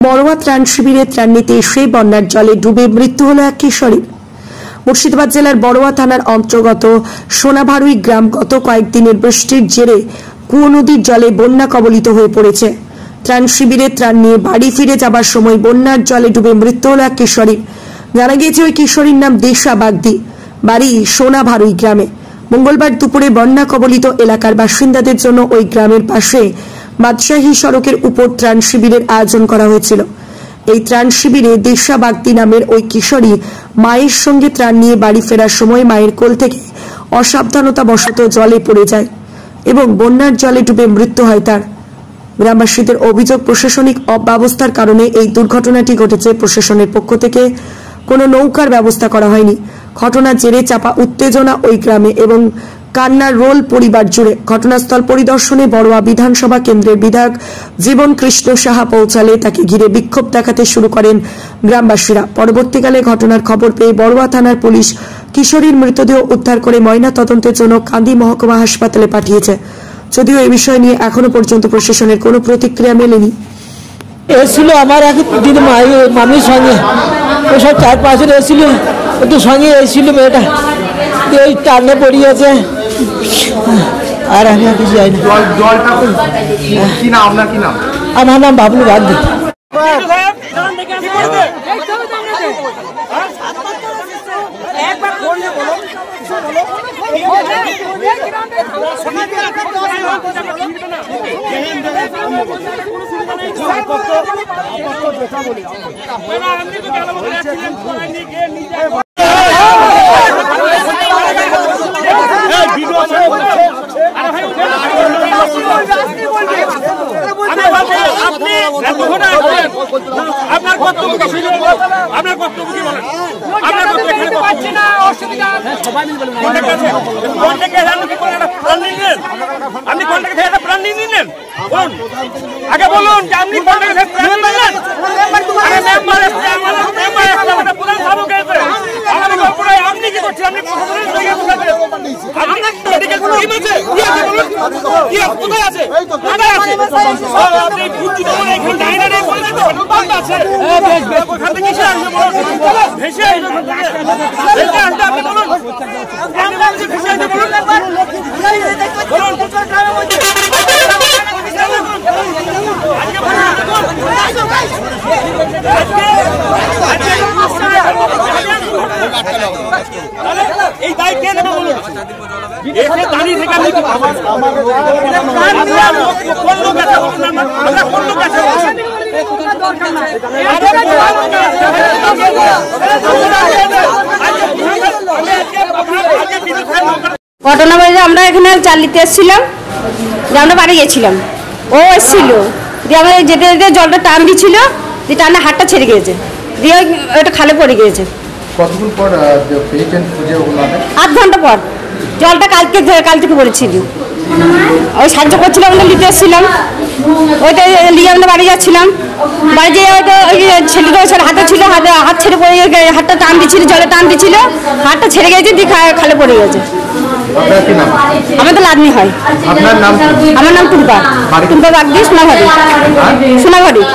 বড়োয়া ত্রাণ শিবিরে ত্রাণ নিতে এসে বন্যার জলে ডুবে মৃত্যু হল এক কিশোরী। মুর্শিদাবাদ জেলার বড়োয়া থানার অন্তর্গত সোনাভারুই গ্রাম গত কয়েকদিনের বৃষ্টির জেরে কুয়ো নদীর জলে বন্যা কবলিত হয়ে পড়েছে। ত্রাণ শিবিরে ত্রাণ নিয়ে বাড়ি ফিরে যাবার সময় বন্যার জলে ডুবে মৃত্যু হল এক কিশোরী। জানা গিয়েছে ওই কিশোরীর নাম দিশা বাগদি, বাড়ি সোনাভারুই গ্রামে। মঙ্গলবার দুপুরে বন্যা কবলিত এলাকার বাসিন্দাদের জন্য ওই গ্রামের পাশে বাদশাহী সড়কের উপর ত্রাণ শিবিরের আয়োজন করা হয়েছিল। এই ত্রাণ শিবিরে দিশা বাগদি নামের ওই কিশোরী মায়ের সঙ্গে ত্রাণ নিয়ে বাড়ি ফেরার সময় মায়ের কোল থেকে অসাবধানতাবশত জলে পড়ে যায় এবং বন্যার জলে ডুবে মৃত্যু হয় তার। গ্রামবাসীদের অভিযোগ, প্রশাসনিক অব্যবস্থার কারণে এই দুর্ঘটনাটি ঘটেছে। প্রশাসনের পক্ষ থেকে কোনো নৌকার ব্যবস্থা করা হয়নি। ঘটনার জেরে চাপা উত্তেজনা ওই গ্রামে এবং কান্নার রোল পরিবার জুড়ে। ঘটনাস্থল পরিদর্শনে বড়োয়া বিধানসভা কেন্দ্রের বিধায়ক জীবন কৃষ্ণ সাহা পৌঁছালে তাকে ঘিরে বিক্ষোভ দেখাতে শুরু করেন গ্রামবাসীরা। পরবর্তীকালে ঘটনার খবর পেয়ে বড়োয়া থানার পুলিশ কিশোরীর মৃতদেহ উদ্ধার করে ময়না তদন্তের জন্য কান্দি মহকুমা হাসপাতালে পাঠিয়েছে। যদিও এই বিষয় নিয়ে এখনো পর্যন্ত প্রশাসনের কোনো প্রতিক্রিয়া মেলেনি। এসেছিল আমার এক দিন মামির সঙ্গে, ওসব 4-5 জন এসেছিল, একটু সঙ্গে এসেছিল মেয়েটা, ওই টানে পড়িয়েছে। আর আমি আর কিছু যাইনি। আমার নাম বাবলু বাগদি। আপনার বক্তব্য কি বলেন? আপনার বক্তব্য কি বলেন? আপনার বক্তব্য এখানে পাচ্ছি না, অসুবিধা সবাই মিলে বলেন। কোনটাকে আপনি কি করেন? প্রাণ নিলেন আপনি, কোনটাকে থেকে একটা প্রাণ নিলেন বলুন, আগে বলুন যে আপনি কোনটাকে থেকে প্রাণ নিলেন। আরে মেম্বার আছে, আমাদের মেম্বার আছে, আমাদের প্রধান শাসক আছে, আমাদের কর্পোরেট। আপনি কি করছেন? আপনি প্রশাসনের সঙ্গে বসাতে আপনি মেডিকেল টিম আছে, কি আছে বলুন, কি কোথায় আছে? কোথায় আছে? আপনি বুদ্ধি বলুন, এখানে ডাইনারে বলতে বাদ আছে। ওখান থেকে কিসে আসবে বলুন? ভেসে আসবে, ভেসে আসবে। আপনি বলুন, অ্যাম্বুলেন্সে ভেসে আসবে বলুন, বলুন। এই দায় কে নেবে বলুন? এসে দাঁড়িয়ে থেকে আমি কোন লোক আছে বলুন, আমরা কোন লোক আছে? ঘটনা বলতে আমরা এখানে চাল নিতে এসেছিলাম, যে আমরা বাড়ি গেছিলাম, ও এসেছিল, দিয়ে আমরা যেতে যেতে জলটা টান দিচ্ছিল, দিয়ে টানে হাতটা ছেড়ে গিয়েছে, দিয়ে ওটা খালে পড়ে গিয়েছে। কতক্ষণ পর পেয়েছেন খুঁজে? 8 ঘন্টা পর। জলটা কাল থেকে পড়েছিল, ওই সাহায্য করছিলাম, আমরা নিতে এসেছিলাম, ওইটা নিয়ে আমরা বাড়ি যাচ্ছিলাম। বাড়ি যেয়ে হয়তো ওই ছেলেটা হাতে ছিল, হাত ছেড়ে পড়ে গিয়ে হাতটা টান দিচ্ছিল, জলে টান দিচ্ছিল, হাতটা ছেড়ে গেছে, দিয়ে খালে পড়ে গেছে। আমাদের লাদনি হয়। আপনার নাম? আমার নাম টুম্পা বাগদি, সোনাভারুই।